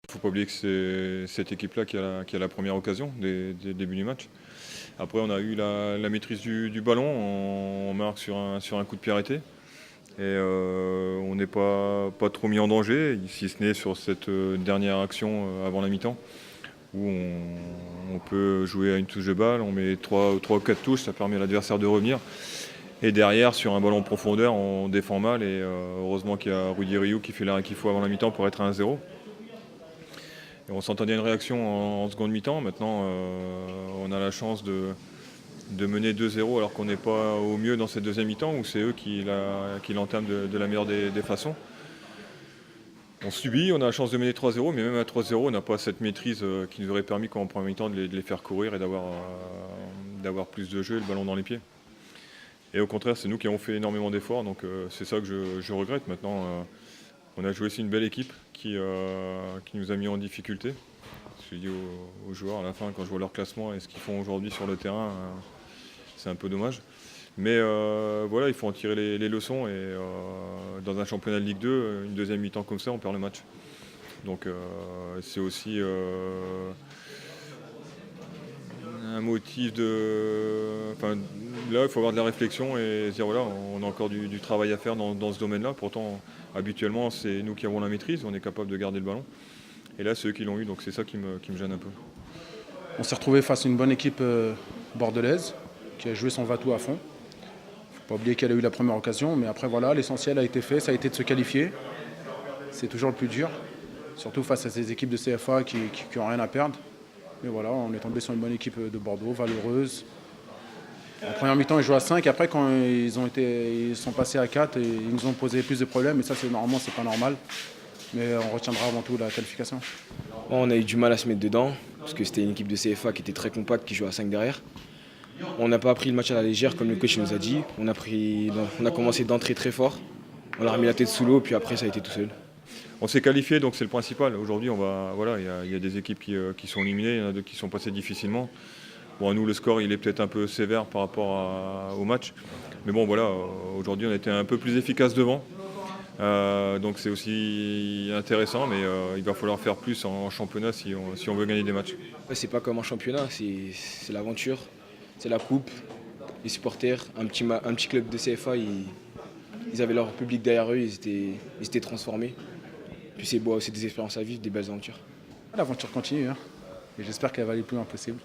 Il ne faut pas oublier que c'est cette équipe-là qui a la première occasion dès le début du match. Après, on a eu la maîtrise du ballon, on marque sur un coup de pied arrêté. Et on n'est pas trop mis en danger, si ce n'est sur cette dernière action avant la mi-temps, où on peut jouer à une touche de balle, on met 3 ou 4 touches, ça permet à l'adversaire de revenir. Et derrière, sur un ballon en profondeur, on défend mal et heureusement qu'il y a Rudy Rioux qui fait l'arrêt qu'il faut avant la mi-temps pour être à 1-0. Et on s'entendait une réaction en seconde mi-temps. Maintenant, on a la chance de mener 2-0 alors qu'on n'est pas au mieux dans cette deuxième mi-temps où c'est eux qui l'entament de la meilleure des façons. On subit, on a la chance de mener 3-0, mais même à 3-0, on n'a pas cette maîtrise qui nous aurait permis, quand on prend mi-temps, de les faire courir et d'avoir plus de jeu et le ballon dans les pieds. Et au contraire, c'est nous qui avons fait énormément d'efforts, donc c'est ça que je regrette. Maintenant, on a joué aussi une belle équipe qui nous a mis en difficulté. Je dis aux joueurs à la fin, quand je vois leur classement et ce qu'ils font aujourd'hui sur le terrain, c'est un peu dommage. Mais voilà, il faut en tirer les leçons et dans un championnat de Ligue 2, une deuxième mi-temps comme ça, on perd le match. Donc c'est aussi un motif de... Enfin, là, il faut avoir de la réflexion et se dire voilà, on a encore du travail à faire dans ce domaine-là. Pourtant, habituellement, c'est nous qui avons la maîtrise, on est capable de garder le ballon. Et là, c'est eux qui l'ont eu, donc c'est ça qui me gêne un peu. On s'est retrouvé face à une bonne équipe bordelaise qui a joué son va-tout à fond. Faut pas oublier qu'elle a eu la première occasion, mais après voilà, l'essentiel a été fait, ça a été de se qualifier. C'est toujours le plus dur, surtout face à ces équipes de CFA qui n'ont rien à perdre. Mais voilà, on est tombé sur une bonne équipe de Bordeaux, valeureuse. En première mi-temps, ils jouaient à 5. Après, quand ils sont passés à 4, ils nous ont posé plus de problèmes. Et ça, normalement, c'est pas normal. Mais on retiendra avant tout la qualification. On a eu du mal à se mettre dedans, parce que c'était une équipe de CFA qui était très compacte, qui jouait à 5 derrière. On n'a pas pris le match à la légère, comme le coach nous a dit. On a commencé d'entrer très fort. On a remis la tête sous l'eau, puis après, ça a été tout seul. On s'est qualifié, donc c'est le principal. Aujourd'hui, il y a des équipes qui sont éliminées, il y en a d'autres qui sont passées difficilement. Bon, nous, le score, il est peut-être un peu sévère par rapport au match. Mais bon, voilà, aujourd'hui, on a été un peu plus efficace devant. Donc c'est aussi intéressant, mais il va falloir faire plus en championnat si on veut gagner des matchs. C'est pas comme en championnat, c'est l'aventure, c'est la coupe, les supporters, un petit club de CFA, ils avaient leur public derrière eux, ils étaient transformés. Puis c'est beau, c'est des expériences à vivre, des belles aventures. L'aventure continue, hein. Et j'espère qu'elle va aller plus loin possible.